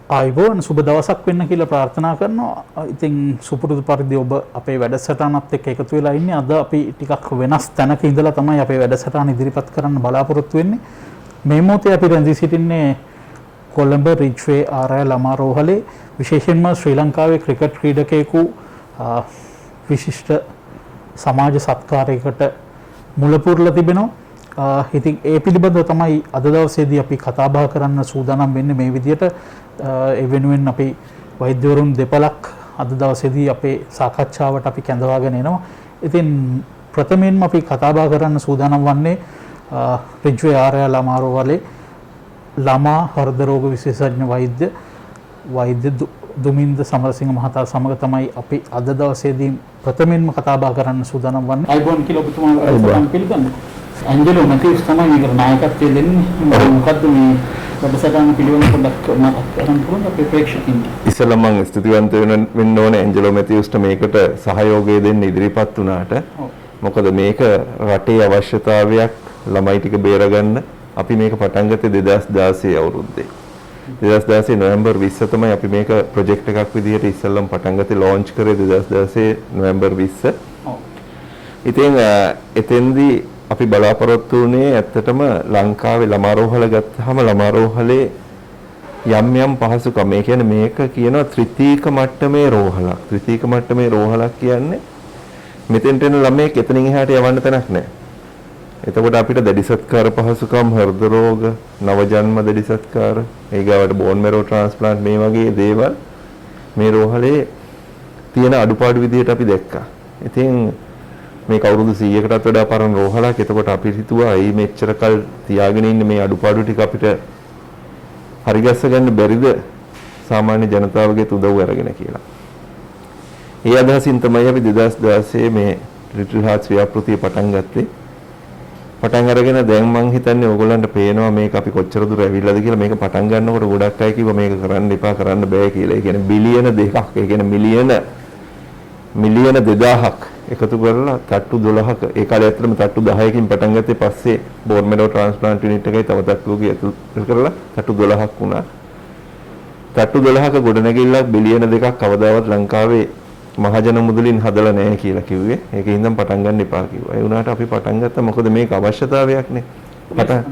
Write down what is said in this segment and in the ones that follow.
ආයුබෝවන් සුබ දවසක් වෙන්න කියලා ප්‍රාර්ථනා කරනවා. ඉතින් සුපුරුදු පරිදි ඔබ අපේ වැඩසටහනත් එක්ක එකතු වෙලා ඉන්නේ. අද අපි ටිකක් වෙනස් තැනක ඉඳලා තමයි අපේ වැඩසටහන ඉදිරිපත් කරන්න බලාපොරොත්තු වෙන්නේ. මේ මොහොතේ අපි රැඳී සිටින්නේ කොළඹ රිජ්වේ ආරය ළමා රෝහලේ. විශේෂයෙන්ම ශ්‍රී ලංකාවේ ක්‍රිකට් ක්‍රීඩකයෙකු විශිෂ්ට සමාජ සත්කාරයකට මුල පුරලා තිබෙනවා. ඉතින් ඒ පිළිබඳව තමයි අද දවසේදී අපි කතා බහ කරන්න සූදානම් වෙන්නේ. මේ විදිහට ඒ වෙනුවෙන් අපි වෛද්‍යවරුන් දෙපළක් අද දවසේදී අපේ සාකච්ඡාවට අපි කැඳවාගෙන එනවා. ඉතින් ප්‍රථමයෙන්ම අපි කතා බහ කරන්න සූදානම් වන්නේ රිජ්වේ ආරය ළමා රෝහලේ ළමා හෘද රෝග විශේෂඥ වෛද්‍ය දුමින්ද සමරසිංහ මහතා සමග තමයි අපි අද දවසේදී ප්‍රථමයෙන්ම කතා බහ කරන්න සූදානම් වන්නේ. අයිබෝන් කියලා ඔබතුමාලා පිළිගන්න. ඇන්ජලෝ මැතිව්ස් තමයි මේකට නායකත්වය දෙන්නේ. මොකද්ද මේ වැඩසටහන පිළිවෙල පොඩ්ඩක් මතක් කරන්න පුළුවන්ද අපේ ප්‍රේක්ෂකින්ට? ඉස්සෙල්ලා මම ස්තුතිවන්ත වෙන්න ඕනේ ඇන්ජලෝ මැතිව්ස්ට මේකට සහයෝගය දෙන්න ඉදිරිපත් වුණාට. මොකද මේක රටේ අවශ්‍යතාවයක් ළමයි ටික බේරගන්න. අපි මේක පටන් ගත්තේ 2016 අවුරුද්දේ. 2016 නොවැම්බර් 20 තමයි අපි මේක ප්‍රොජෙක්ට් එකක් විදිහට ඉස්සෙල්ලම පටන් ගත්තේ ලොන්ච් කරේ 2016 නොවැම්බර් 20. ඉතින් එතෙන්දී අපි බලාපොරොත්තු වුණේ ඇත්තටම ලංකාවේ ළමා රෝහල ගත්තාම ළමා රෝහලේ යම් පහසුකම්. ඒ කියන්නේ මේක කියනවා ත්‍රිතීක මට්ටමේ රෝහලක්. ත්‍රිතීක මට්ටමේ රෝහලක් කියන්නේ මෙතෙන්ට එන ළමයෙක් එතනින් එහාට යවන්න තැනක් නැහැ. එතකොට අපිට දැඩි සත්කාර පහසුකම්, හෘද රෝග, නවජන්ම දැඩි සත්කාර, ඊගාවට බෝන් මෙරෝ ට්‍රාන්ස්ප්ලාන්ට් මේ වගේ දේවල් මේ රෝහලේ තියෙන අඩුපාඩු විදිහට අපි දැක්කා. ඉතින් මේක අවුරුදු 100කටත් වඩා පරණ රෝහලක්. එතකොට අපි හිතුවා මේ මෙච්චර කල් තියාගෙන ඉන්න මේ අඩුපාඩු ටික අපිට හරිගස්ස ගන්න බැරිද සාමාන්‍ය ජනතාවගේ උදව් අරගෙන කියලා. ඒ අදහසින් තමයි අපි 2016 මේ ලිටල් හાર્ට්ස් ව්‍යාපෘතිය පටන් ගත්තේ. පටන් අරගෙන දැන් මං හිතන්නේ ඕගොල්ලන්ට පේනවා මේක අපි කොච්චර දුර ඇවිල්ලාද කියලා. මේක පටන් ගන්නකොට ගොඩක් අය කිව්වා මේක කරන්න එපා, කරන්න බෑ කියලා. ඒ කියන්නේ බිලියන 2ක්, ඒ කියන්නේ මිලියන 2000ක් එකතු කරලා තට්ටු 12ක, ඒ කාලේ ඇත්තටම තට්ටු 10කින් පටන් ගත්තේ. පස්සේ බෝන් මෙරෝ ට්‍රාන්ස්ප්ලාන්ට් යුනිට් එකයි තව තට්ටුවකයි ඇතුළු කරලා තට්ටු 12ක් වුණා. තට්ටු 12ක ගොඩනැගිල්ලක් බිලියන 2ක් කවදාවත් ලංකාවේ මහජන මුදලින් හදලා නැහැ කියලා කිව්වේ. ඒකේ ඉඳන් පටන් ගන්න එපා කිව්වා. ඒ වුණාට අපි පටන් ගත්තා. මොකද මේක අවශ්‍යතාවයක්නේ.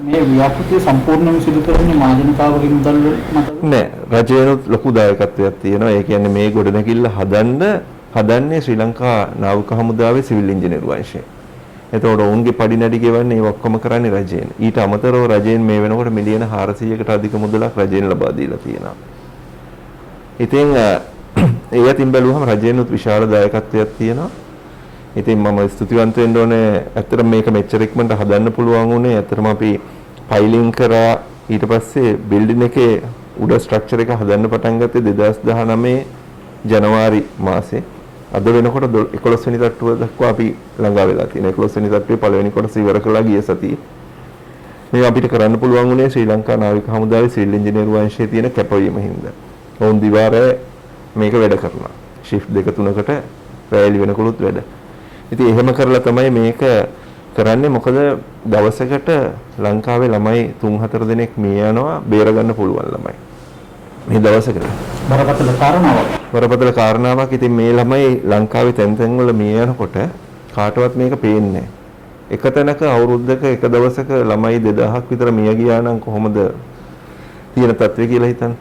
මේ ව්‍යාපෘතිය සම්පූර්ණයෙන්ම සිදු කරන්නේ මහජනතාවගේ මුදල් මත නෑ. රජයනොත් ලොකු දායකත්වයක් තියෙනවා. ඒ කියන්නේ මේ ගොඩනැගිල්ල හදන්නේ ශ්‍රී ලංකා නාවික හමුදාවේ සිවිල් ඉංජිනේරු අංශය. එතකොට ඔවුන්ගේ පඩි නැඩි ගෙවන්නේ ඒ ඔක්කොම කරන්නේ රජයෙන්. ඊට අමතරව රජයෙන් මේ වෙනකොට මිලියන 400කට අධික මුදලක් රජයෙන් ලබා දීලා තියෙනවා. ඉතින් ඒ අතින් බැලුවහම රජයෙන්ුත් විශාල දායකත්වයක් තියෙනවා. ඉතින් මම ස්තුතිවන්ත වෙන්න ඕනේ. ඇත්තටම මේක මෙච්චර ඉක්මනට හදන්න පුළුවන් උනේ ඇත්තටම අපි ෆයිලින් කරා. ඊට පස්සේ බිල්ඩින් එකේ උඩ ස්ට්‍රක්චර් එක හදන්න පටන් ගත්තේ 2019 ජනවාරි මාසේ. අද වෙනකොට 11 වෙනි තට්ටුව දක්වා අපි ළඟා වෙලා තියෙනවා. 11 වෙනි තට්ටුවේ පළවෙනි කොටස ඉවර කළා ගිය සතියේ. මේ අපිට කරන්න පුළුවන් උනේ ශ්‍රී ලංකා නාවික හමුදාවේ සිවිල් ඉංජිනේරු අංශයේ තියෙන කැපවීම හින්දා. ඔවුන් දිවාරේ මේක වැඩ කරනවා. ෂිෆ්ට් 2-3කට රැලි වෙනකොලුත් වැඩ. ඉතින් එහෙම කරලා තමයි මේක කරන්නේ. මොකද දවසකට ලංකාවේ ළමයි 3-4 දෙනෙක් මිය යනවා බේර ගන්න පුළුවන් ළමයි. මේ දවසකට බරපතල කාරණාවක්. ඉතින් මේ ළමයි ලංකාවේ තැන් වල මිය යනකොට කාටවත් මේක පේන්නේ නැහැ. එක තැනක අවුරුද්දක එක දවසක ළමයි 2000ක් විතර මිය ගියා නම් කොහොමද තියෙන තත්ත්වය කියලා හිතන්න.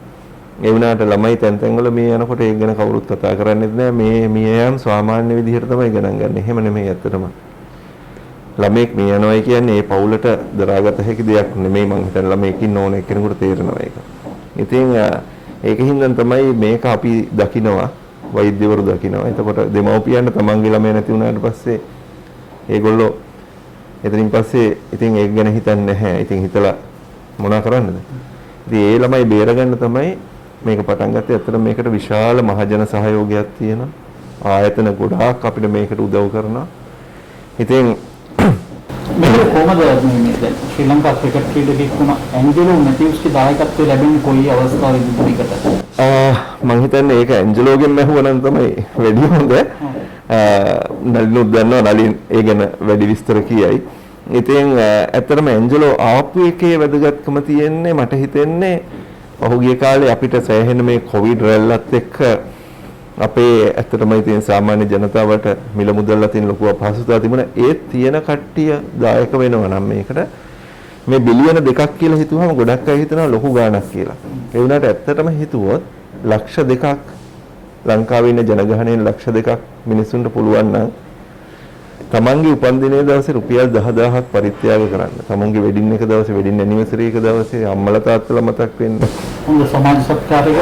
ඒ වුණාට ළමයි තැන් වල මිය යනකොට ඒක ගැන කවුරුත් කතා කරන්නේ නැහැ. මේ මිය යාම සාමාන්‍ය විදිහට තමයි ගණන් ගන්න. එහෙම නෙමෙයි ඇත්තටම. ළමෙක් මිය යනවා කියන්නේ ඒ පවුලට දරාගත හැකි දෙයක් නෙමෙයි. මං හිතන්නේ ළමෙකින් ඕන එක්කෙනෙකුට තේරෙනවා ඒක. ඉතින් ඒකින්ද තමයි මේක අපි දකිනවා, වෛද්‍යවරු දකිනවා. එතකොට දෙමව්පියන්ට තමන්ගේ ළමයා නැති වුණාට පස්සේ ඒගොල්ලෝ එතනින් පස්සේ ඉතින් ඒක ගැන හිතන්නේ නැහැ. ඉතින් හිතලා මොනා කරන්නද? ඉතින් ඒ ළමයි බේරගන්න තමයි මේක පටන් ගත්තේ. ඇත්තට මේකට විශාල මහජන සහයෝගයක් තියෙනවා. ආයතන ගොඩාක් අපිට මේකට උදව් කරනවා. ඉතින් මේක කොහොමද මේ ශ්‍රී ලංකා ක්‍රිකට් ක්‍රීඩකෙක් වුණ ඇන්ජලෝ මැතිව්ස්ගේ දායකත්වය ලැබෙන්නේ කොයි අවස්ථාවේදීද මේකට? මම හිතන්නේ ඒක ඇන්ජලෝගෙන් ඇහුවනම් තමයි වැඩි හොඳ. නලිනුත් දන්නවා, නලින් ඒ ගැන වැඩි විස්තර කියයි. ඉතින් ඇත්තටම ඇන්ජලෝ ආපු එකේ වැදගත්කම තියෙන්නේ මට හිතෙන්නේ පහුගිය කාලේ අපිට සෑහෙන මේ කොවිඩ් රැල්ලත් එක්ක අපේ ඇත්තටම ඉතින් සාමාන්‍ය ජනතාවට මිල මුදල් අතින් ලොකු අපහසුතාවක් තිබුණා. ඒ තියෙන කට්ටිය දායක වෙනවා නම් මේකට මේ බිලියන 2ක් කියලා හිතුවම ගොඩක් අය හිතනවා ලොකු ගාණක් කියලා. ඒ වුණාට ඇත්තටම හිතුවොත් ලක්ෂ 2ක් ලංකාවේ ඉන්න ජනගහනයෙන් ලක්ෂ 2ක් මිනිස්සුන්ට පුළුවන් නම් තමන්ගේ උපන්දිනයේ දවසේ රුපියල් 10000ක් පරිත්‍යාග කරන්න. තමන්ගේ වෙඩින් එක දවසේ වෙඩින් ඇනිවර්සරි එක දවසේ අම්මලා තාත්තලා මතක් වෙන්න. හොඳ සමාජ සත්කාරයක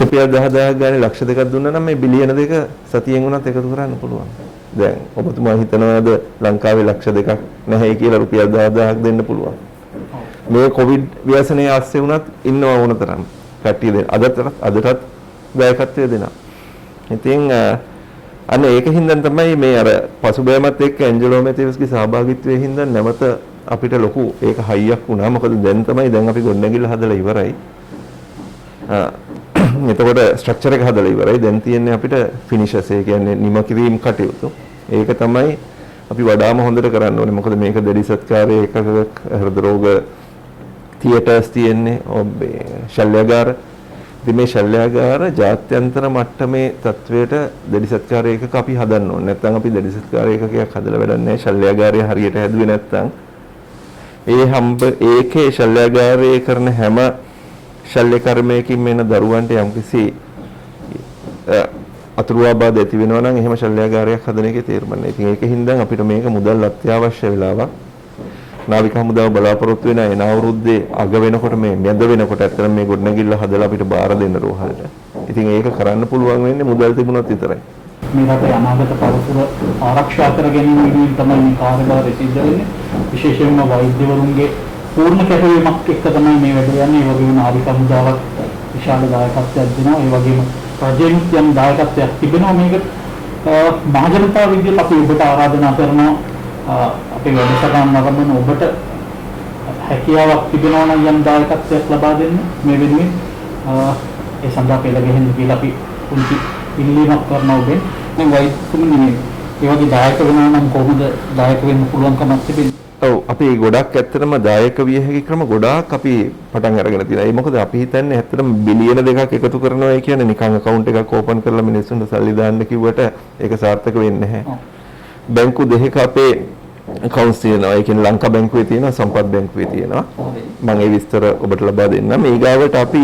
රුපියල් 10000ක් ගානේ ලක්ෂ 2ක් දුන්නා නම් මේ බිලියන 2 සතියෙන් උනත් එකතු කරන්න පුළුවන්. දැන් ඔබතුමා හිතනවාද ලංකාවේ ලක්ෂ 2ක් නැහැ කියලා රුපියල් 10000ක් දෙන්න පුළුවන්? මේ කොවිඩ් ව්‍යසනයේ ආස්සේ උනත් ඉන්නවා ඕන තරම් කට්ටිය දෙන. අදටත් දායකත්වය දෙනවා. ඉතින් අන්න ඒකින් දැන් තමයි මේ අර පසුබෑමත් එක්ක ඇන්ජලෝ මැතිව්ස්ගේ සහභාගීත්වයේ හින්දා නැවත අපිට ලොකු ඒක හයියක් වුණා. මොකද දැන් අපි ගොඩනැගිල්ල හදලා ඉවරයි. එතකොට ස්ට්‍රක්චර් එක හදලා ඉවරයි. දැන් තියෙන්නේ අපිට ෆිනිෂර්ස් ඒ කියන්නේ නිම කිරීම කටයුතු. ඒක තමයි අපි වඩාම හොඳට කරන්න ඕනේ. මොකද මේක දැඩි සත්කාරයේ එකක හෘද රෝග තියටර්ස් තියෙන්නේ. ඔබේ ශල්‍යගාර ඉතින් මේ ශල්‍යාගාර ජාත්‍යන්තර මට්ටමේ තත්වයට දැඩි සත්කාර ඒකක අපි හදන්න ඕනේ. නැත්නම් අපි දැඩි සත්කාර ඒකකයක් හදලා වැඩක් නැහැ. ශල්‍යාගාරය හරියට හැදුවේ නැත්නම් ඒකේ ශල්‍යාගාරයේ කරන හැම ශල්‍ය කර්මයකින් මෙන්න දරුවන්ට යම්කිසි අතුරුවාබාධ ඇති වෙනවා නම් එහෙම ශල්‍යාගාරයක් හදන එකේ තේරුම නැහැ. ඉතින් ඒකෙන් දැන් අපිට මේක මුදල් අත්‍යවශ්‍ය වෙලාවක්. නාවික හමුදාව බලාපොරොත්තු වෙන එන අවුරුද්දේ අග වෙනකොට මේ මැද වෙනකොට ඇත්තටම මේ ගොඩනැගිල්ල හදලා අපිට බාර දෙන්න රෝහලට. ඉතින් ඒක කරන්න පුළුවන් වෙන්නේ මුදල් තිබුණොත් විතරයි. මේ රටේ අනාගත පරපුර ආරක්ෂා කර ගැනීම වෙනුවෙන් තමයි මේ කාර්යභාරය සිද්ධ වෙන්නේ. විශේෂයෙන්ම වෛද්‍යවරුන්ගේ පූර්ණ කැපවීමක් එක්ක තමයි මේ වැඩ යන්නේ. ඒ වගේම නාවික හමුදාවක් විශාල දායකත්වයක් දෙනවා. ඒ වගේම රජෙනුත් යම් දායකත්වයක් තිබෙනවා. මේක මහජනතාව විදිහට අපි ඔබට ආරාධනා කරනවා අපේ වැඩසටහන නරඹන ඔබට හැකියාවක් තිබෙනවා නම් යම් දායකත්වයක් ලබා දෙන්න මේ වෙනුවෙන් ඒ සඳහා පෙළ ගැහෙන්න කියලා අපි පුංචි ඉල්ලීමක් කරනවා ඔබෙන්. දැන් වෛද්‍යතුමනි මේ වගේ දායක වෙනවා නම් කොහොමද දායක වෙන්න පුළුවන්කමක් තිබෙන්නේ? ඔව් අපි ගොඩක් ඇත්තටම දායක විය හැකි ක්‍රම ගොඩාක් අපි පටන් අරගෙන තියෙනවා. ඒ මොකද අපි හිතන්නේ ඇත්තටම බිලියන 2ක් එකතු කරනවා කියන්නේ නිකන් account එකක් ඕපන් කරලා මිනිස්සුන්ට සල්ලි දාන්න කිව්වට ඒක සාර්ථක වෙන්නේ නැහැ. බැංකු දෙකක අපේ accounts තියෙනවා. ඒ කියන්නේ ලංකා බැංකුවේ තියෙනවා, සම්පත් බැංකුවේ තියෙනවා. මම ඒ විස්තර ඔබට ලබා දෙන්නම්. මේ ගාවට අපි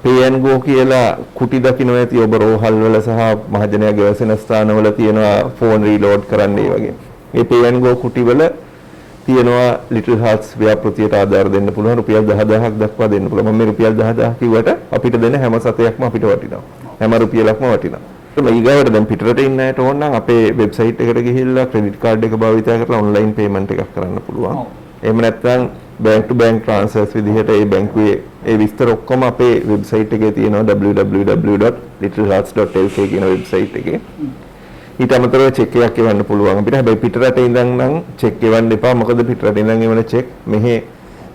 pay and go කියලා කුටි දකින්න ඇති ඔබ රෝහල් වල සහ මහජනයාගේ වැසෙන ස්ථානවල තියෙනවා ෆෝන් රීලෝඩ් කරන්න ඒ වගේ. මේ pay and go කුටි වල තියෙනවා Little Hearts ව්‍යාපෘතියට ආධාර දෙන්න පුළුවන් රුපියල් 10000ක් දක්වා දෙන්න පුළුවන්. මම මේ රුපියල් 10000 කිව්වට අපිට දෙන හැම සතයක්ම අපිට වටිනවා. හැම රුපියලක්ම වටිනවා. ඊගාවට දැන් පිටරට ඉන්න අයට ඕන නම් අපේ වෙබ්සයිට් එකට ගිහිල්ලා ක්‍රෙඩිට් කාඩ් එක භාවිත කරලා ඔන්ලයින් පේමන්ට් එකක් කරන්න පුළුවන්. එහෙම නැත්නම් බැංක් ටු බැංක් ට්‍රාන්ස්ෆර්ස් විදිහට ඒ බැංකුවේ ඒ විස්තර ඔක්කොම අපේ වෙබ්සයිට් එකේ තියෙනවා www.littlehearts.lk කියන වෙබ්සයිට් එකේ. ඊට අමතරව චෙක් එකක් එවන්න පුළුවන් අපිට. හැබැයි පිටරට ඉඳන් නම් චෙක් එවන්න එපා. මොකද පිටරට ඉඳන් එවන චෙක් මෙහි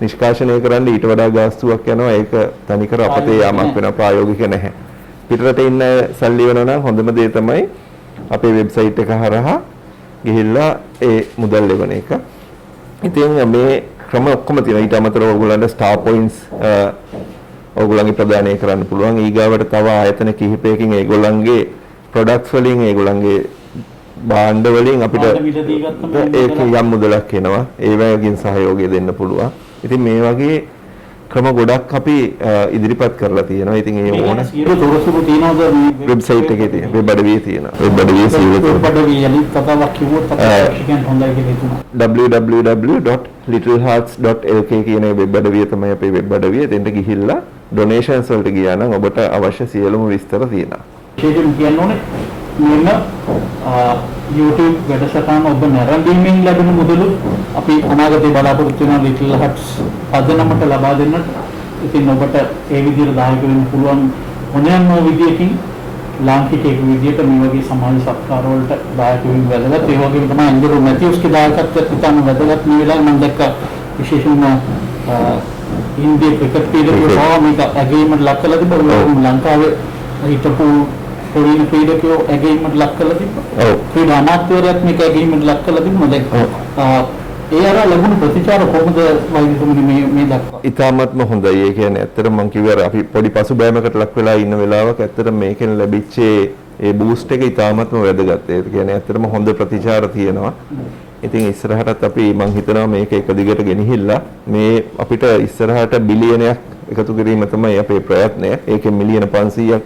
නිෂ්කාශනය කරන්න ඊට වඩා ගාස්තුවක් යනවා. ඒක තනිකර අපතේ යාමක් වෙනවා, ප්‍රායෝගික නැහැ. පිටරට ඉන්න සල්ලි වෙනවා නම් හොඳම දේ තමයි අපේ වෙබ්සයිට් එක හරහා ගිහිල්ලා ඒ මුදල් ලැබෙන එක. ඉතින් මේ ක්‍රම ඔක්කොම තියෙනවා. ඊට අමතරව ඔයගොල්ලන්ට ස්ටාර් පොයින්ට්ස් ඔයගොල්ලන්ගේ ප්‍රදානය කරන්න පුළුවන්. ඊගාවට තව ආයතන කිහිපයකින් ඒගොල්ලන්ගේ ප්‍රොඩක්ට්ස් වලින් ඒගොල්ලන්ගේ භාණ්ඩ වලින් අපිට ඒක යම් මුදලක් එනවා. ඒ වගේකින් සහයෝගය දෙන්න පුළුවන්. ඉතින් මේ වගේ ක්‍රම ගොඩක් අපි ඉදිරිපත් කරලා තියෙනවා. ඉතින් ඒ ඕන තොරතුරු තියෙනවද මේ වෙබ්සයිට් එකේ තියෙන වෙබ් අඩවියේ තියෙනවා. වෙබ් අඩවියේ කතාවක් කිව්වොත් අපිට හොඳයි කියලා හිතුණා. www.littlehearts.lk කියන වෙබ් අඩවිය තමයි අපේ වෙබ් අඩවිය. එතෙන්ට ගිහිල්ලා ඩොනේෂන්ස් වලට ගියා නම් ඔබට අවශ්‍ය සියලුම විස්තර තියෙනවා. විශේෂයෙන් කියන්න ඕනේ මෙන්න YouTube වැඩසටහන ඔබ නැරඹීමෙන් ලැබෙන මුදලු අපි අනාගතේ බලාපොරොත්තු වෙන Little Hearts පදනමට ලබා දෙන්නට. ඉතින් ඔබට ඒ විදිහට දායක වෙන්න පුළුවන් මොනෑම විදියකින් ලාංකිකයෙක් විදියට මේ වගේ සමාජ සත්කාර වලට දායක වෙන්න වැදගත්. ඒ වගේම තමයි ඇන්ජලෝ මැතිව්ස්ගේ දායකත්වයත් ඉතාම වැදගත්. මේ වෙලාවේ මම දැක්ක විශේෂයෙන්ම ඉන්දියා ක්‍රිකට් ක්‍රීඩකයෝ මේක ඇගීමට ලක් කළා තිබුණා. ලංකාවේ හිටපු පොලින ක්‍රීඩකයෝ ඇගීමට ලක් කළා තිබුණා. ඔව්. ක්‍රීඩා අමාත්‍යවරයාත් මේක ඇගීමට ලක් කළා තිබුණා. දැන් ඒ අර ලැබුණු ප්‍රතිචාර කොහොමද වෛද්‍යතුමනි මේ දක්වා? ඉතාමත්ම හොඳයි. ඒ කියන්නේ ඇත්තටම මම කිව්වා අපි පොඩි පසුබෑමකට ලක් වෙලා ඉන්න වෙලාවක ඇත්තටම මේකෙන් ලැබිච්ච ඒ බූස්ට් එක ඉතාමත්ම වැදගත්. ඒ කියන්නේ ඇත්තටම හොඳ ප්‍රතිචාර තියෙනවා. ඉතින් ඉස්සරහටත් අපි මම හිතනවා මේක එක දිගට ගෙනහිල්ලා මේ අපිට ඉස්සරහට බිලියනයක් එකතු කිරීම තමයි අපේ ප්‍රයත්නය. ඒකෙන් මිලියන 500ක්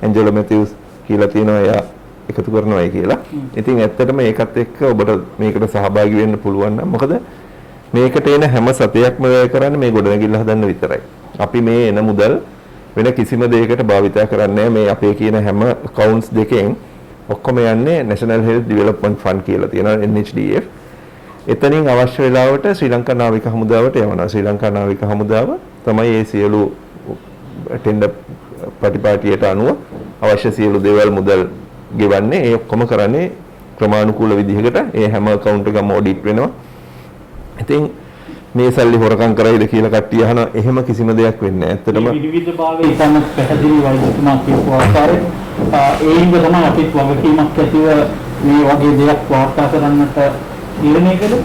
ඇන්ජලෝ මැතිව්ස් කියලා තියෙනවා එයා එකතු කරනවායි කියලා. ඉතින් ඇත්තටම ඒකත් එක්ක ඔබට මේකට සහභාගී වෙන්න පුළුවන් නම් මොකද මේකට එන හැම සතයක්ම වැය කරන්නේ මේ ගොඩනැගිල්ල හදන්න විතරයි. අපි මේ එන මුදල් වෙන කිසිම දෙයකට භාවිතා කරන්නේ මේ අපේ කියන හැම accounts දෙකෙන් ඔක්කොම යන්නේ National Health Development Fund කියලා තියෙනවා NHDF. එතනින් අවශ්‍ය වෙලාවට ශ්‍රී ලංකා නාවික හමුදාවට යවනවා. ශ්‍රී ලංකා නාවික හමුදාව තමයි මේ සියලු ටෙන්ඩර් ප්‍රතිපාටියට අනුව අවශ්‍ය සියලු දේවල් මුදල් ගෙවන්නේ. ඒ ඔක්කොම කරන්නේ ක්‍රමානුකූල විදිහකට. ඒ හැම account එකම ඔඩිට් වෙනවා. ඉතින් මේ සල්ලි හොරකම් කරයිද කියලා කට්ටිය අහනවා. එහෙම කිසිම දෙයක් වෙන්නේ නැහැ. ඇත්තටම විවිධභාවයේ ඉතාමත් පැහැදිලි වෛද්‍යතුමා කියපු ආකාරයෙන් ඒ හින්දා තමයි අපිත් වගකීමක් ඇතිව මේ වගේ දෙයක් වාර්තා කරන්නට නිර්ණය කළේ.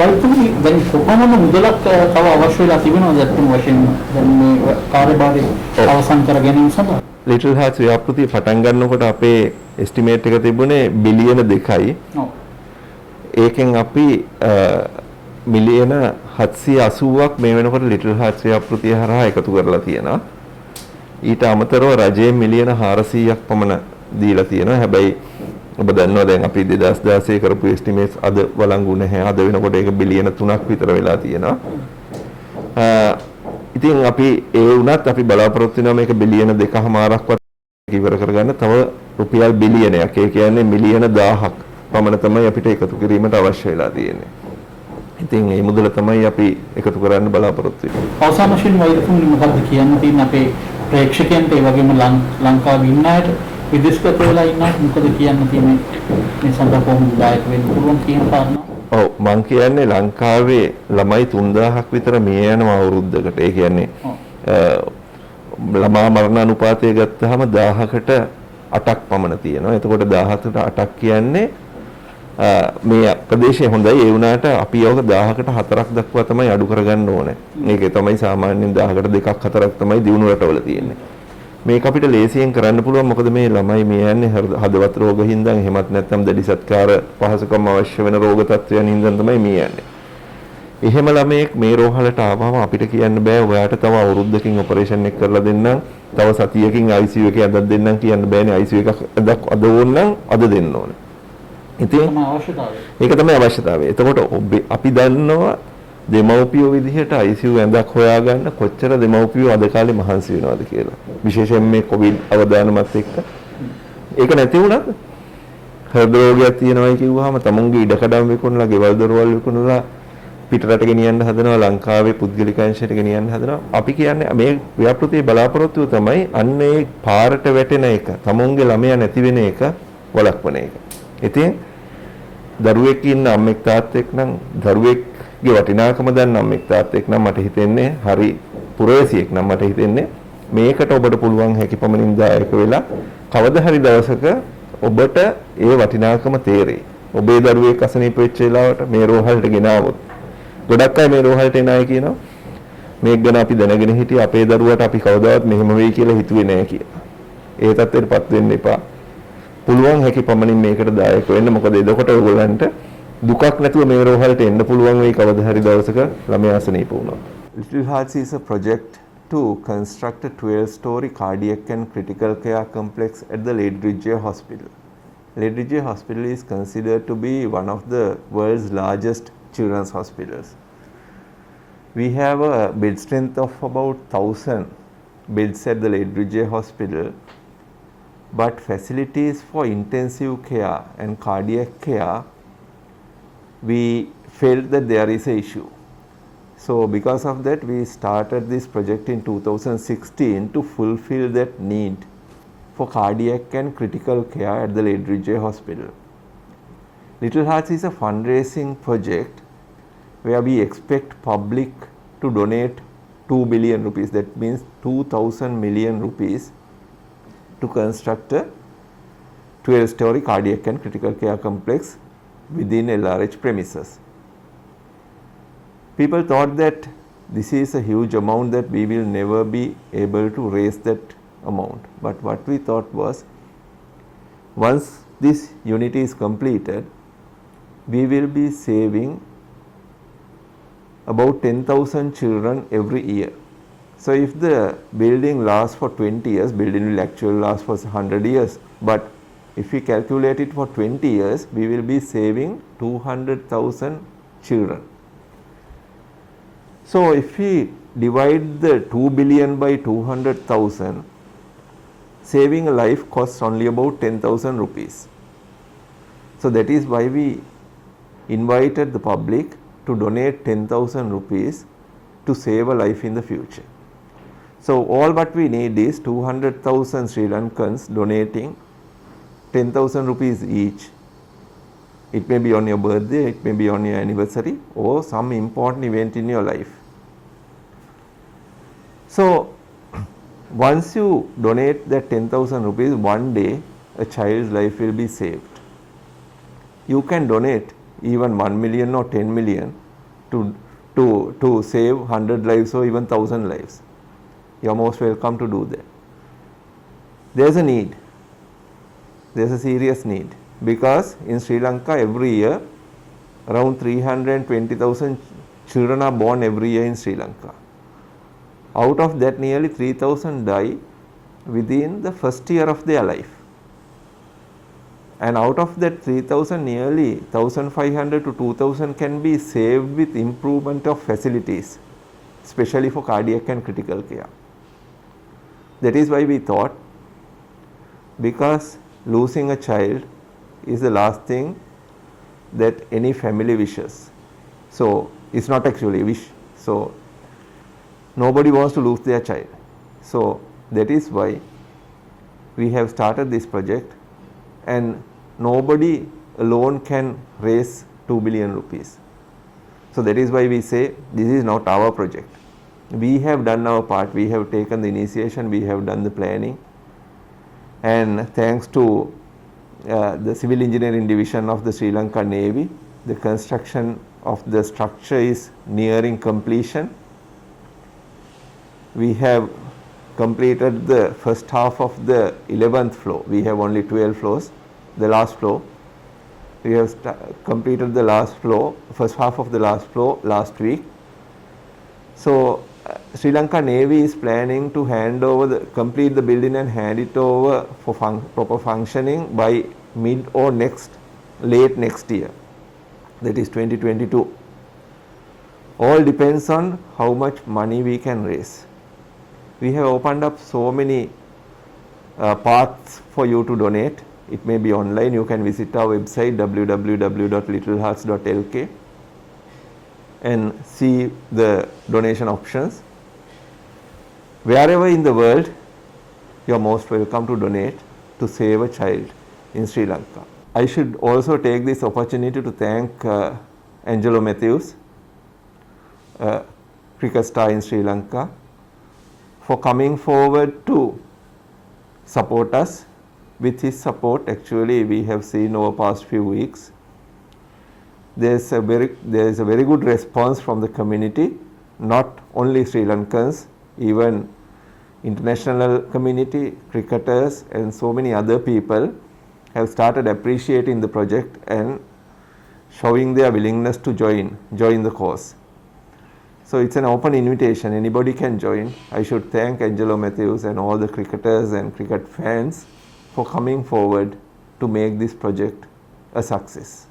වෛද්‍යතුමනි දැන් කොහොමද මුදලක් තව අවශ්‍ය වෙලා තිබෙනවද අත්තුම වශයෙන් දැන් මේ කාර්යභාරය අවසන් කර ගැනීම සඳහා? ලිටල් හාර්ට්ස් ව්‍යාපෘතිය පටන් ගන්නකොට අපේ එස්ටිමේට් එක තිබුණේ බිලියන 2යි. ඔව්. ඒකෙන් අපි මිලියන 780ක් මේ වෙනකොට ලිටල් හාර්ට්ස් ව්‍යාපෘතිය හරහා එකතු කරලා තියෙනවා. ඊට අමතරව රජයෙන් මිලියන 400ක් පමණ දීලා තියෙනවා. හැබැයි ඔබ දන්නවා දැන් අපි 2016 කරපු එස්ටිමේට්ස් අද වළංගු නැහැ. අද වෙනකොට ඒක බිලියන 3ක් විතර වෙලා තියෙනවා. ඉතින් අපි ඒ වුණත් අපි බලාපොරොත්තු වෙනවා මේක බිලියන 2.5ක්වත් ඉවර කරගන්න තව රුපියල් බිලියනයක්. ඒ කියන්නේ මිලියන 1000ක් පමණ තමයි අපිට එකතු කිරීමට අවශ්‍ය වෙලා තියෙන්නේ. ඉතින් මේ මුදල තමයි අපි එකතු කරන්න බලාපොරොත්තු වෙන්නේ. අවසාන වශයෙන් වෛද්‍යතුමනි මොකක්ද කියන්න තියෙන්නේ අපේ ප්‍රේක්ෂකයන්ට ඒ වගේම ලංකාවේ ඉන්න අයට විදේශගත වෙලා ඉන්න මොකද කියන්න තියෙන්නේ මේ සඳහා කොහොමද දායක වෙන්න පුළුවන් කියන කාරණා? ඔව් මම කියන්නේ ලංකාවේ ළමයි 3000ක් විතර මිය යනවා අවුරුද්දකට. ඒ කියන්නේ ළමා මරණ අනුපාතය ගත්තාම 1000කට 8ක් පමණ තියෙනවා. එතකොට 17ට 8ක් කියන්නේ මේ ප්‍රදේශය හොඳයි. ඒ වුණාට අපි යෝග 1000කට 4ක් දක්වා තමයි අඩු කරගන්න ඕනේ. මේකේ තමයි සාමාන්‍යයෙන් 1000කට 2ක් 4ක් තමයි දියුණු රටවල තියෙන්නේ. මේක අපිට ලේසියෙන් කරන්න පුළුවන්. මොකද මේ ළමයි මේ යන්නේ හදවත් රෝග හින්දා එහෙමත් නැත්නම් දැඩි සත්කාර පහසුකම් අවශ්‍ය වෙන රෝග තත්ත්වයන් හින්දා තමයි මේ යන්නේ. එහෙම ළමයෙක් මේ රෝහලට ආවම අපිට කියන්න බෑ ඔයාට තව අවුරුද්දකින් ඔපරේෂන් එක කරලා දෙන්නම්, තව සතියකින් ICU එකේ අදක් දෙන්නම් කියන්න බෑනේ. ICU එකක් අද ඕනනම් අද දෙන්න ඕනේ. ඉතින් ඒක තමයි අවශ්‍යතාවය. එතකොට අපි දන්නවා දෙමව්පියෝ විදිහට ICU ඇඳක් හොයාගන්න කොච්චර දෙමව්පියෝ අද කාලේ මහන්සි වෙනවද කියලා. විශේෂයෙන් මේ කොවිඩ් අවදානමත් එක්ක. ඒක නැති වුණත් හෘද රෝගයක් තියෙනවායි කිව්වහම තමුන්ගේ ඉඩකඩම් විකුණලා, ගෙවල් දොරවල් විකුණලා පිටරට ගෙනියන්න හදනවා, ලංකාවේ පුද්ගලික අංශයට ගෙනියන්න හදනවා. අපි කියන්නේ මේ ව්‍යාපෘතියේ බලාපොරොත්තුව තමයි අන්න ඒ පාරට වැටෙන එක, තමුන්ගේ ළමයා නැති වෙන එක වළක්වන එක. ඉතින් දරුවෙක් ඉන්න අම්මෙක් තාත්තෙක් නම් දරුවෙක්ගේ වටිනාකම දන්න අම්මෙක් තාත්තෙක් නම් මට හිතෙන්නේ හරි පුරවැසියෙක් නම් මට හිතෙන්නේ මේකට ඔබට පුළුවන් හැකි පමණින් දායක වෙලා කවදා හරි දවසක ඔබට ඒ වටිනාකම තේරෙයි. ඔබේ දරුවෙක් අසනීප වෙච්ච වෙලාවට මේ රෝහලට ගෙනාවොත් ගොඩක් අය මේ රෝහලට එන අය කියනවා මේක ගැන අපි දැනගෙන හිටියේ අපේ දරුවට අපි කවදාවත් මෙහෙම වෙයි කියලා හිතුවේ නෑ කියලා. ඒ තත්ත්වයටපත් වෙන්න එපා. පුළුවන් හැකි පමණින් මේකට දායක වෙන්න. මොකද එතකොට ඔයගොල්ලන්ට දුකක් නැතුව මේ රෝහලට එන්න පුළුවන් වෙයි කවදා හරි දවසක ළමයා අසනීප වුණා. Little Hearts is a project to construct a 12-story cardiac and critical care complex at the Ledridge Hospital. Ledridge Hospital is considered to be one of the world's largest children's hospitals. We have a bed strength of about 1,000 beds at the Ledridge Hospital. But facilities for intensive care and cardiac care, we felt that there is an issue. So because of that, we started this project in 2016 to fulfill that need for cardiac and critical care at the Ledridge Hospital. Little Hearts is a fundraising project where we expect public to donate 2 billion rupees. That means 2,000 million rupees to construct a 12-story cardiac and critical care complex within LRH premises. People thought that this is a huge amount that we will never be able to raise that amount. But what we thought was, once this unit is completed, we will be saving about 10,000 children every year. So if the building lasts for 20 years, building will actually last for 100 years, but if we calculate it for 20 years, we will be saving 200,000 children. So if we divide the 2 billion by 200,000, saving a life costs only about 10,000 rupees. So that is why we invited the public to donate 10,000 rupees to save a life in the future. So all what we need is 200,000 Sri Lankans donating 10,000 rupees each. It may be on your birthday, it may be on your anniversary, or some important event in your life. So once you donate that 10,000 rupees, one day a child's life will be saved. You can donate even 1 million or 10 million to save 100 lives or even 1,000 lives. You are most welcome to do that. There is a need. There is a serious need, because in Sri Lanka every year around 320,000 children are born every year in Sri Lanka. Out of that, nearly 3,000 die within the first year of their life. And out of that 3,000, nearly 1,500 to 2,000 can be saved with improvement of facilities, especially for cardiac and critical care. That is why we thought, because losing a child is the last thing that any family wishes. So it's not actually a wish. So nobody wants to lose their child. So that is why we have started this project, and nobody alone can raise 2 billion rupees. So that is why we say this is not our project. We have done our part, we have taken the initiation, we have done the planning, and thanks to the civil engineering division of the Sri Lanka Navy, the construction of the structure is nearing completion. We have completed the first half of the 11th floor. We have only 12 floors. The last floor, we have completed the last floor, first half of the last floor last week. So Sri Lanka Navy is planning to complete the building and hand it over for proper functioning by mid or late next year, that is 2022. All depends on how much money we can raise. We have opened up so many paths for you to donate. It may be online. You can visit our website www.littlehearts.lk and see the donation options. Wherever in the world, you are most welcome to donate to save a child in Sri Lanka. I should also take this opportunity to thank Angelo Matthews, cricket star in Sri Lanka, for coming forward to support us. With his support, actually, we have seen over past few weeks, there is a very good response from the community, not only Sri Lankans, even international community, cricketers, and so many other people have started appreciating the project and showing their willingness to join the cause. So it's an open invitation, anybody can join. I should thank Angelo Matthews and all the cricketers and cricket fans for coming forward to make this project a success.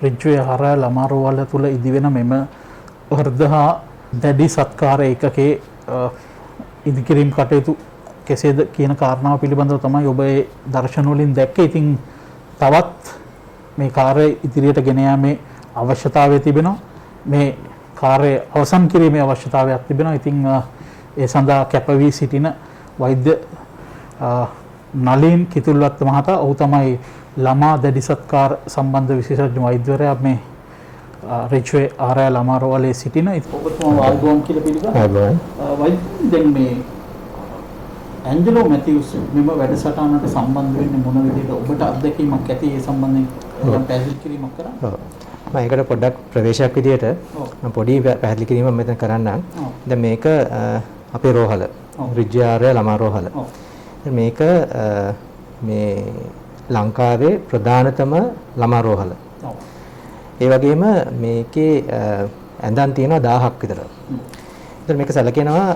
Ridgeway හරය ළමාරෝවල තුළ ඉදිවෙන මෙම හෘද හා දැඩි සත්කාර ඒකකේ ඉදිකිරීම් කටයුතු කෙසේද කියන කාරණාව පිළිබඳව තමයි ඔබ ඒ දර්ශන වලින් දැක්කේ. ඉතින් තවත් මේ කාර්යය ඉදිරියට ගෙන යාමේ අවශ්‍යතාවය තිබෙනවා. මේ කාර්යය අවසන් කිරීමේ අවශ්‍යතාවයක් තිබෙනවා. ඉතින් ඒ සඳහා කැප වී සිටින වෛද්‍ය නලින් කිතුල්වත් මහතා ඔහු තමයි ළමා දැඩි සත්කාර සම්බන්ධ විශේෂඥ වෛද්‍යවරයා මේ රිජ්වේ ආරය ළමාරෝවලේ සිටින. ඔබතුමා වාල්ගෝම් කියලා පිළිගන්නවා. වෛද්‍ය දැන් මේ ඇන්ජලෝ මැතිව්ස් මෙම වැඩසටහනට සම්බන්ධ වෙන්නේ මොන විදිහට ඔබට අත්දැකීමක් ඇති ඒ සම්බන්ධයෙන් පැහැදිලි කිරීමක් කරන්න? මම ඒකට පොඩ්ඩක් ප්‍රවේශයක් විදියට මම පොඩි පැහැදිලි කිරීමක් මෙතන කරන්නම්. දැන් මේක අපේ රෝහල රිජ්වේ ආරය ළමාරෝහල. මේක මේ ලංකාවේ ප්‍රධානතම ළමා රෝහල. ඒ වගේම මේකේ ඇඳන් තියෙනවා 1000ක් විතර. ඒතර මේක සැලකෙනවා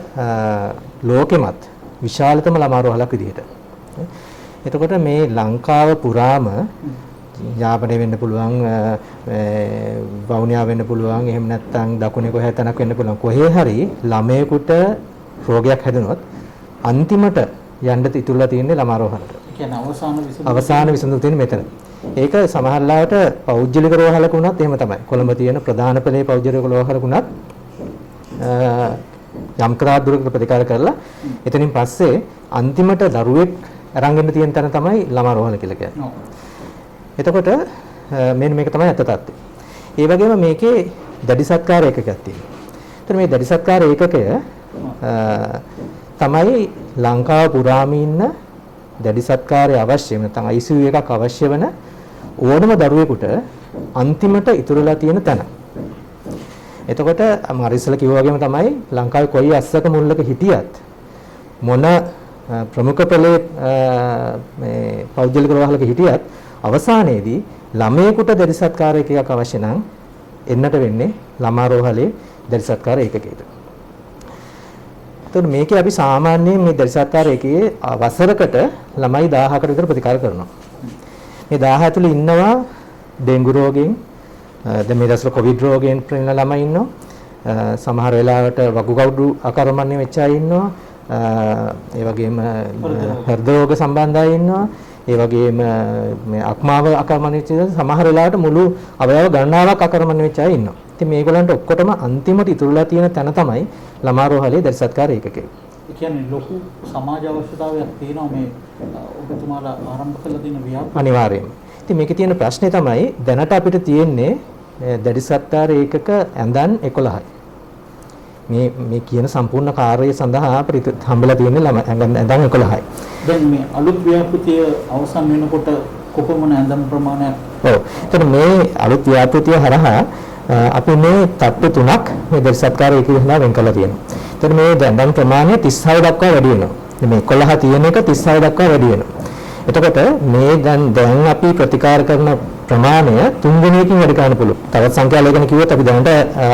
ලෝකෙමත් විශාලතම ළමා රෝහලක් විදිහට. එතකොට මේ ලංකාව පුරාම යාපනය වෙන්න පුළුවන්, වවුනියා වෙන්න පුළුවන්, එහෙම නැත්නම් දකුණේ කොහේ තැනක් වෙන්න පුළුවන්. කොහේ හරි ළමයෙකුට රෝගයක් හැදුනොත් අන්තිමට යන්න ඉතුරුලා තියෙන්නේ ළමා රෝහලට. ඒ කියන්නේ අවසාන විසඳුම තියෙන්නේ මෙතන. ඒක සමහරලාට පෞද්ගලික රෝහලක වුණත් එහෙම තමයි. කොළඹ තියෙන ප්‍රධාන පෙළේ පෞද්ගලික රෝහලක වුණත් යම් කරාක් දුරකට ප්‍රතිකාර කරලා එතනින් පස්සේ අන්තිමට දරුවෙක් අරන් ඉන්න තියෙන තැන තමයි ළමා රෝහල කියලා කියන්නේ. එතකොට මෙන්න මේක තමයි අත තත්ත්වය. ඒ වගේම මේකේ දැඩි සත්කාර ඒකකයක් තියෙනවා. එතන මේ දැඩි සත්කාර ඒකකය තමයි ලංකාව පුරාම ඉන්න දැඩි සත්කාරය අවශ්‍ය නැත්නම් ICU එකක් අවශ්‍ය වෙන ඕනම දරුවෙකුට අන්තිමට ඉතුරුලා තියෙන තැන. එතකොට මම අර ඉස්සෙල්ලා කිව්වා වගේම තමයි ලංකාවේ කොයි අස්සක මුල්ලක හිටියත් මොන ප්‍රමුඛ පෙළේ මේ පෞද්ගලික රෝහලක හිටියත් අවසානයේදී ළමයෙකුට දැඩි සත්කාර එකක් අවශ්‍ය නම් එන්නට වෙන්නේ ළමා රෝහලේ දැඩි සත්කාර ඒකකයට. එතකොට මේකේ අපි සාමාන්‍යයෙන් මේ දැඩි සත්කාර ඒකේ වසරකට ළමයි 1000කට විතර ප්‍රතිකාර කරනවා. මේ 1000 ඇතුළේ ඉන්නවා ඩෙන්ගු රෝගයෙන්, දැන් මේ දවස්වල කොවිඩ් රෝගයෙන් පෙළෙන ළමයි ඉන්නවා. සමහර වෙලාවට වකුගඩු අකර්මණ්‍ය වෙච්ච අය ඉන්නවා. ඒ වගේම හෘද රෝග සම්බන්ධ අය ඉන්නවා. ඒ වගේම මේ අක්මාව අකර්මණ්‍ය වෙච්ච සමහර වෙලාවට මුළු අවයව ගණනාවක් අකර්මණ්‍ය වෙච්ච අය ඉන්නවා. ඉතින් මේගොල්ලන්ට ඔක්කොටම අන්තිමට ඉතුරුලා තියෙන තැන තමයි ළමා රෝහලේ දැඩි සත්කාර ඒකකය. ඒ කියන්නේ ලොකු සමාජ අවශ්‍යතාවයක් තියෙනවා මේ ඔබතුමාලා ආරම්භ කළ දින ව්‍යාපෘති. අනිවාර්යයෙන්ම. ඉතින් මේකේ තියෙන ප්‍රශ්නේ තමයි දැනට අපිට තියෙන්නේ දැඩි සත්කාර ඒකක ඇඳන් 11යි. මේ කියන සම්පූර්ණ කාර්යය සඳහා අපිට හම්බෙලා තියෙන්නේ ඇඳන් 11යි. දැන් මේ අලුත් ව්‍යාපෘතිය අවසන් වෙනකොට කොපමණ ඇඳන් ප්‍රමාණයක්? ඔව්. එතන මේ අලුත් ව්‍යාපෘතිය හරහා අපි මේ තත්ත්ව තුනක් මේ දැඩි සත්කාර ඒකක සඳහා වෙන් කරලා තියෙනවා. එතන මේ ඇඳන් ප්‍රමාණය 36 දක්වා වැඩි වෙනවා. මේ 11 තියෙන එක 36 දක්වා වැඩි වෙනවා. එතකොට මේ දැන් අපි ප්‍රතිකාර කරන ප්‍රමාණය 3 ගුණයකින් වැඩි කරන්න පුළුවන්. තවත් සංඛ්‍යා ලේඛන කිව්වොත් අපි දැනට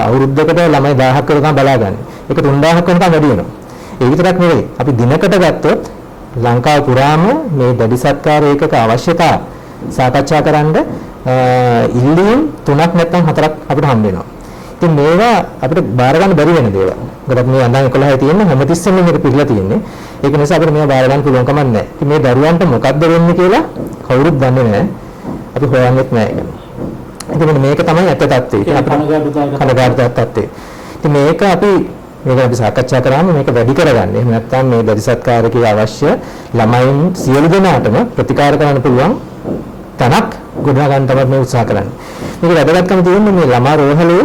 අවුරුද්දකට ළමයි 1000ක් විතර තමයි බලාගන්නේ. ඒක 3000ක් වෙනකම් වැඩි වෙනවා. ඒ විතරක් නෙවෙයි. අපි දිනකට ගත්තොත් ලංකාව පුරාම මේ දැඩි සත්කාර ඒකක අවශ්‍යතා සාකච්ඡා කරන්න ඉල්ලීම් 3ක් නැත්නම් 4ක් අපිට හම්බ වෙනවා. ඉතින් මේවා අපිට බාර ගන්න බැරි වෙන දේවල්. මොකද මේ අඳන් 11යි තියෙන්නේ හැමතිස්සෙම මේක පිළිලා තියෙන්නේ. ඒක නිසා අපිට මේවා බාර ගන්න පුළුවන් කමක් නැහැ. ඉතින් මේ දරුවන්ට මොකක්ද වෙන්නේ කියලා කවුරුත් දන්නේ නැහැ. අපි හොයන්නෙත් නැහැ ඒක. ඉතින් මේක තමයි ඇත්ත තත්ත්වය. ඉතින් අපිට කනගාටුදායක තත්ත්වය. ඉතින් මේක අපි සාකච්ඡා කරාම මේක වැඩි කරගන්න. එහෙම නැත්නම් මේ දැඩි සත්කාරකයේ අවශ්‍ය ළමයින් සියලු දෙනාටම ප්‍රතිකාර කරන්න පුළුවන් තනක් ගොඩනගා ගන්න තමයි මේ උත්සාහ කරන්නේ. මේක වැදගත්කම තියෙන්නේ මේ ළමා රෝහලේ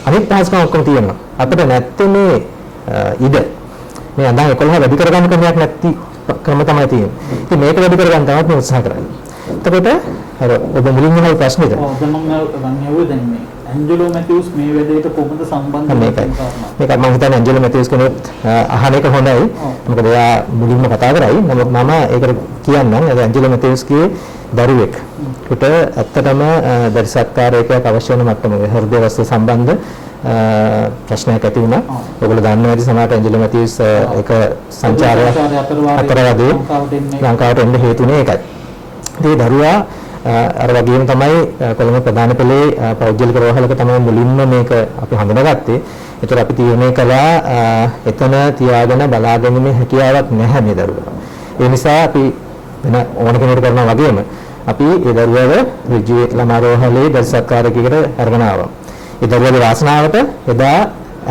අනිත් පහසුකම් ඔක්කොම තියෙනවා. අපිට නැත්තේ මේ ඉඩ. මේ අඳන් 11 වැඩි කරගන්න ක්‍රමයක් නැති ක්‍රම තමයි තියෙන්නේ. ඉතින් මේක වැඩි කරගන්න තමයි මේ උත්සාහ කරන්නේ. එතකොට අර ඔබ මුලින්ම අහපු ප්‍රශ්නේද? ඔව් දැන් මම යවුවේ දැන් මේ ඇන්ජලෝ මැතිව්ස් මේ වැඩේට කොහොමද සම්බන්ධ වෙන්නේ? මේක මම හිතන්නේ ඇන්ජලෝ මැතිව්ස් කෙනෙක් අහන එක හොඳයි. මොකද එයා මුලින්ම කතා කරයි. නමුත් මම ඒකට කියන්නම් ඇන්ජලෝ මැතිව්ස්ගේ දරුවෙක්. කොට ඇත්තටම දැඩි සත්කාරයක අවශ්‍ය වෙන මට්ටමේ හෘද වස්තු සම්බන්ධ ප්‍රශ්නයක් ඇති වුණා. ඔයගොල්ලෝ දන්නවා ඇති සමහරට ඇන්ජලෝ මැතිව්ස් එක සංචාරයක් අතරවාදී ලංකාවට එන්න හේතුනේ ඒකයි. ඒ දරුවා අර වගේම තමයි කොළඹ ප්‍රධාන පෙළේ පෞද්ගලික රෝහලක තමයි මුලින්ම මේක අපි හඳුනාගත්තේ. ඒතර අපි තීරණය කළා එතන තියාගෙන බලා ගැනීමේ හැකියාවක් නැහැ මේ දරුවා. ඒ නිසා අපි වෙන ඕන කෙනෙකුට කරනවා වගේම අපි ඒ දරුවව ඍජුවේ ළමා රෝහලේ දර්ශකකාරකයකට අරගෙන ආවා. ඒ දරුවගේ වාසනාවට එදා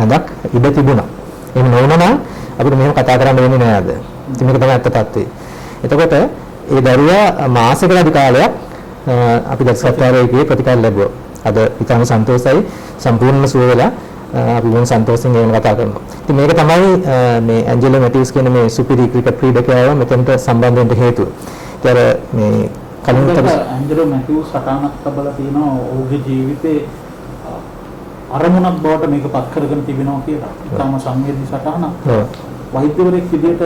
ඇඳක් ඉඩ තිබුණා. එහෙම නොවුනනම් අපිට මෙහෙම කතා කරන්න වෙන්නේ නෑ අද. ඉතින් මේක තමයි ඇත්ත තත්ත්වය. එතකොට ඒ දරුවා මාසයකට අධි කාලයක් අපි දර්ශකකාරයෙකුගේ ප්‍රතිකාර ලැබුවා. අද ඉතාම සන්තෝෂයි සම්පූර්ණ සුව වෙලා අපි මොන සන්තෝෂයෙන් ගැන කතා කරනවා. ඉතින් මේක තමයි මේ ඇන්ජෙලෝ මැටිව්ස් කියන මේ සුපිරි ක්‍රිකට් ක්‍රීඩකයාව මෙතනට සම්බන්ධ වෙන්න හේතුව. ඒතර මේ කලින් ඇන්ජෙලෝ මැටිව්ස් සටහනක් තබලා තියෙනවා ඔහුගේ ජීවිතේ අරමුණක් බවට මේක පත් කරගෙන තිබෙනවා කියලා. ඉතාම සංවේදී සටහනක්. වෛද්‍යවරයෙක් විදිහට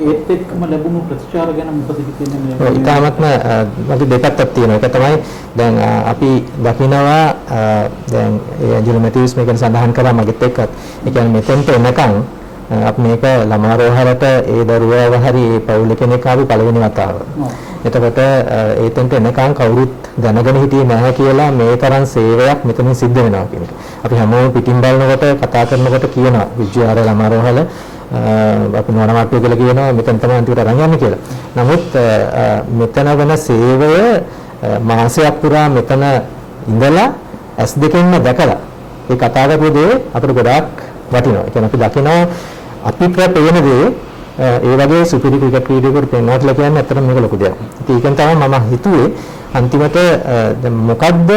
ඒත් එක්කම ලැබුණු ප්‍රතිචාර ගැන මොකද කියන්නේ මේ? ඉතාමත්ම මගේ දෙපැත්තක් තියෙනවා. ඒක තමයි දැන් අපි දකිනවා දැන් ඒ ඇන්ජෙලෝ මැටිව්ස් මේකෙන් සඳහන් කරා මගෙත් එක්කත්. ඒ කියන්නේ මෙතෙන්ට එනකන් අපි මේක ළමා රෝහලට ඒ දරුවව හරි ඒ පවුල කෙනෙක් ආපු පළවෙනි වතාව. එතකොට ඒතෙන්ට එනකන් කවුරුත් දැනගෙන හිටියේ නැහැ කියලා මේ තරම් සේවයක් මෙතනින් සිද්ධ වෙනවා කියන එක. අපි හැමෝම පිටින් බලනකොට කතා කරනකොට කියනවා විජ්ජාර ළමා රෝහල අපි නොනවට්ටුව කියලා කියනවා මෙතන තමයි අන්තිමට අරන් යන්නේ කියලා. නමුත් මෙතන වෙන සේවය මාසයක් පුරා මෙතන ඉඳලා S2කින්ම දැකලා ඒ කතා කරපු දේ අපිට ගොඩාක් වටිනවා. ඒ කියන්නේ අපි දකිනවා අපිට පේන දේ ඒ වගේ සුපිරි ක්‍රිකට් ක්‍රීඩකයෙකුට පේනවා කියලා කියන්නේ ඇත්තටම මේක ලොකු දෙයක්. ඉතින් ඒකෙන් තමයි මම හිතුවේ අන්තිමට දැන් මොකද්ද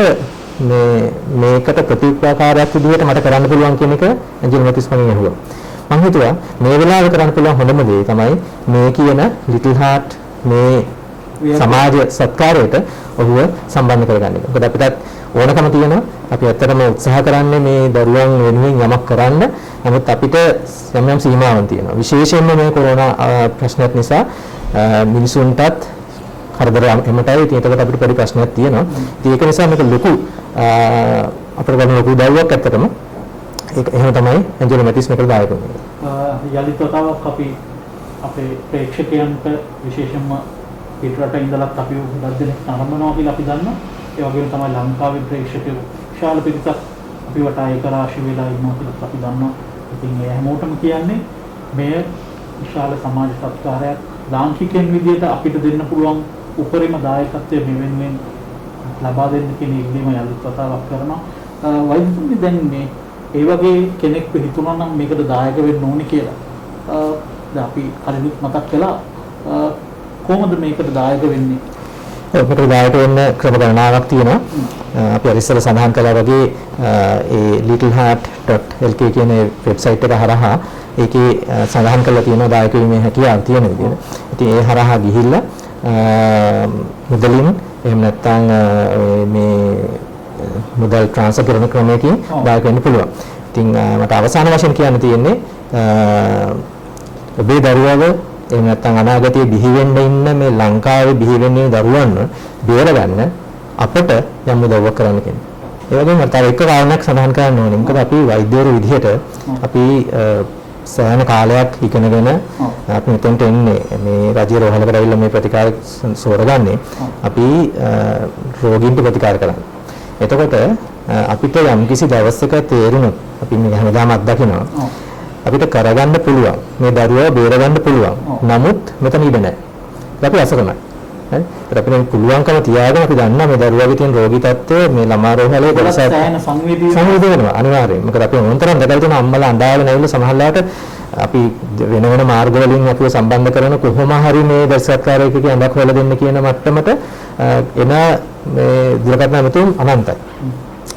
මේකට ප්‍රතික්‍රියාකාරයක් විදිහට මට කරන්න පුළුවන් කියන එක ඇන්ජෙලෝ මැටිව්ස් මගෙන් අහුවා. මම හිතුවා මේ වෙලාවේ කරන්න පුළුවන් හොඳම දේ තමයි මේ කියන ලිටල් හાર્ට් මේ සමාජ සත්කාරයට ඔහුව සම්බන්ධ කරගන්න එක. මොකද අපිටත් ඕනකම තියෙනවා අපි ඇත්තටම උත්සාහ කරන්නේ මේ දරුවන් වෙනුවෙන් යමක් කරන්න. නමුත් අපිට යම් යම් සීමාවන් තියෙනවා. විශේෂයෙන්ම මේ කොරෝනා ප්‍රශ්නත් නිසා මිනිසුන්ටත් කරදර එමටයි. ඉතින් ඒකට අපිට පොඩි ප්‍රශ්නයක් තියෙනවා. ඉතින් ඒක නිසා මේක ලොකු අපිට ගන්න ලොකු දවයක් ඇත්තටම. ඒක එහෙම තමයි ඇන්ජෙලෝ මැටිව්ස් මේකට දායක වෙන්නේ. යලිත් වතාවක් අපි අපේ ප්‍රේක්ෂකයන්ට විශේෂයෙන්ම පිටරට ඉඳලත් අපි උගත් දෙනෙක් නරඹනවා කියලා අපි දන්නවා. ඒ වගේම තමයි ලංකාවේ ප්‍රේක්ෂකයෝ විශාල පිරිසක් අපි වටා ඒක රාශි වෙලා ඉන්නවා කියලා අපි දන්නවා. ඉතින් ඒ හැමෝටම කියන්නේ මේ විශාල සමාජ සත්කාරයක් ලාංකිකයන් විදිහට අපිට දෙන්න පුළුවන් උපරිම දායකත්වය මේ වෙනුවෙන් ලබා දෙන්න කියන ඉල්ලීම යලිත් වතාවක් කරනවා. වෛද්‍යතුමනි දැන් මේ ඒ වගේ කෙනෙක් හිතුණා නම් මේකට දායක වෙන්න ඕනේ කියලා. දැන් අපි කලින් මතක් කළා කොහොමද මේකට දායක වෙන්නේ? මේකට දායක වෙන්න ක්‍රම ගණනාවක් තියෙනවා. අපි අර ඉස්සෙල්ලා සඳහන් කළා වගේ ඒ littleheart.lk කියන වෙබ්සයිට් එක හරහා ඒකේ සඳහන් කරලා තියෙනවා දායක වීමේ හැකියාව තියෙන විදිහට. ඉතින් ඒ හරහා ගිහිල්ලා මුදලින් එහෙම නැත්නම් මේ මුදල් ට්‍රාන්ස්ෆර් කරන ක්‍රමයකින් දායක වෙන්න පුළුවන්. ඉතින් මට අවසාන වශයෙන් කියන්න තියෙන්නේ ඔබේ දරුවව එහෙම නැත්නම් අනාගතයේ බිහි වෙන්න ඉන්න මේ ලංකාවේ බිහි වෙන්නේ දරුවන්ව බේරගන්න අපට යම් උදව්වක් කරන්න කෙනෙක්. ඒ වගේම මට තව එක කාරණයක් සඳහන් කරන්න ඕනේ. මොකද අපි වෛද්‍යවරු විදිහට අපි සෑහෙන කාලයක් ඉගෙනගෙන අපි මෙතෙන්ට එන්නේ මේ රජයේ රෝහලකට ඇවිල්ලා මේ ප්‍රතිකාර සෝරගන්නේ අපි රෝගීන්ට ප්‍රතිකාර කරන්නේ. එතකොට අපිට යම්කිසි දවසක තේරුණොත් අපි මේ හැමදාම අත්දකිනවා අපිට කරගන්න පුළුවන් මේ දරුවා බේරගන්න පුළුවන්. නමුත් මෙතන ඉඩ නැහැ. අපි අසරණයි. හරි? ඒත් අපිට පුළුවන්කම තියාගෙන අපි දන්නා මේ දරුවාගේ තියෙන රෝගී තත්ත්වය මේ ළමා රෝහලේ දවසක් සංවේදී වෙනවා අනිවාර්යයෙන්. මොකද අපි මොනතරම් දැකලා තියෙන අම්මලා අඬාගෙන ඇවිල්ලා සමහරලාට අපි වෙන වෙන මාර්ග වලින් අපිව සම්බන්ධ කරන කොහොම හරි මේ දර්ශකකාරයෙකුගේ ඇඳක් හොයලා දෙන්න කියන මට්ටමට එන මේ දුරකථන ඇමතුම් අනන්තයි.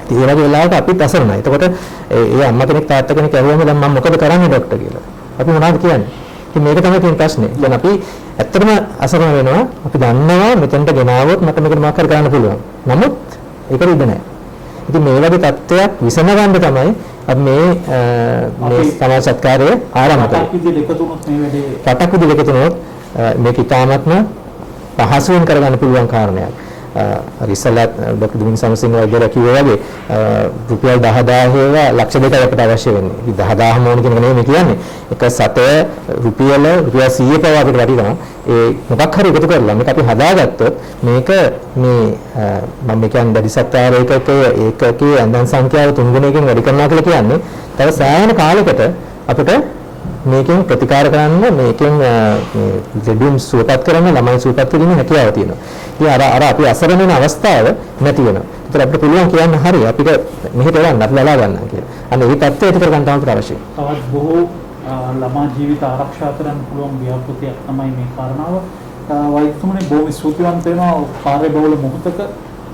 ඒ වගේ වෙලාවක අපිත් අසරණයි. එතකොට ඒ අම්මා කෙනෙක් තාත්තා කෙනෙක් ඇහුවම දැන් මම මොකද කරන්නේ ડોක්ටර් කියලා. අපි මොනවද කියන්නේ? ඉතින් මේක තමයි තියෙන ප්‍රශ්නේ. දැන් අපි ඇත්තටම අසරණ වෙනවා. අපි දන්නවා මෙතෙන්ට ගෙනාවොත් මට මේකට මොකක් හරි කරන්න පුළුවන්. නමුත් ඒක ඉඩ නැහැ. ඉතින් මේ වගේ තත්ත්වයක් විසඳගන්න තමයි අපි මේ සමාජ සත්කාරයේ ආරම්භ කරන්නේ. රටක් විදිහට එකතු වුණොත් මේ වැඩේ රටක් විදිහට එකතු වුණොත් මේක ඉතාමත්ම පහසුවෙන් කරගන්න පුළුවන් කාරණයක්. ඉස්සලා ડોક્ટર දුමින් සමසිංහ වෛද්‍යවරයා කිව්වා වගේ රුපියල් 10000 ඒවා ලක්ෂ 2ක් අපිට අවශ්‍ය වෙන්නේ. ඉතින් 10000 මොන කියන එක නෙමෙයි කියන්නේ. එක සතය රුපියල් 100 පව අපිට වටිනවා. ඒ මොකක් හරි එකතු කරලා මේක අපි හදාගත්තොත් මේක මේ මම කියන්නේ දැඩි සත්‍යාර ඒකකයේ ඇඳන් සංඛ්‍යාව 3 ගුණයකින් වැඩි කරනවා කියලා කියන්නේ තව සෑහෙන කාලයකට අපිට මේකෙන් ප්‍රතිකාර කරන්න මේකෙන් ලෙඩුන් සුවපත් කරන්න ළමයි සුවපත් කිරීමේ හැකියාව තියෙනවා. ඉතින් අර අපි අසරණ වෙන අවස්ථාව නැති වෙනවා. ඒතර අපිට පුළුවන් කියන්න හරි අපිට මෙහෙට එවන්න අපි බලා ගන්නවා කියලා. අන්න ඒ තත්ත්වය ඇති කර ගන්න තමයි අවශ්‍යයි. තවත් බොහෝ ළමා ජීවිත ආරක්ෂා කරන්න පුළුවන් ව්‍යාපෘතියක් තමයි මේ කාරණාව. වෛද්‍යතුමනි බොහොම ස්තුතිවන්ත වෙනවා කාර්යබහුල මොහොතක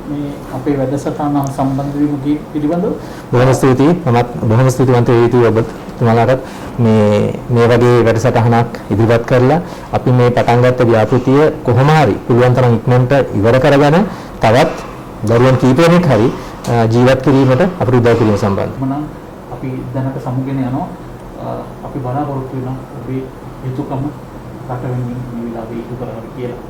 මේ අපේ වැඩසටහන සම්බන්ධ වීම පිළිබඳව. බොහොම ස්තුතියි. මමත් බොහොම ස්තුතිවන්ත වෙයි ඔබතුමාලාට මේ වගේ වැඩසටහනක් ඉදිරිපත් කරලා අපි මේ පටන් ගත්ත ව්‍යාපෘතිය කොහොම හරි පුළුවන් තරම් ඉක්මනට ඉවර කරගෙන තවත් දරුවන් කීප දෙනෙක් හරි ජීවත් කිරීමට අපිට උදව් කිරීම සම්බන්ධව. මනම් අපි දැනට සමුගෙන යනවා. අපි බලාපොරොත්තු වෙනවා ඔබේ යුතුයකම රට වෙනුවෙන් මේ විලාපේ ඉටු කරන්න කියලා.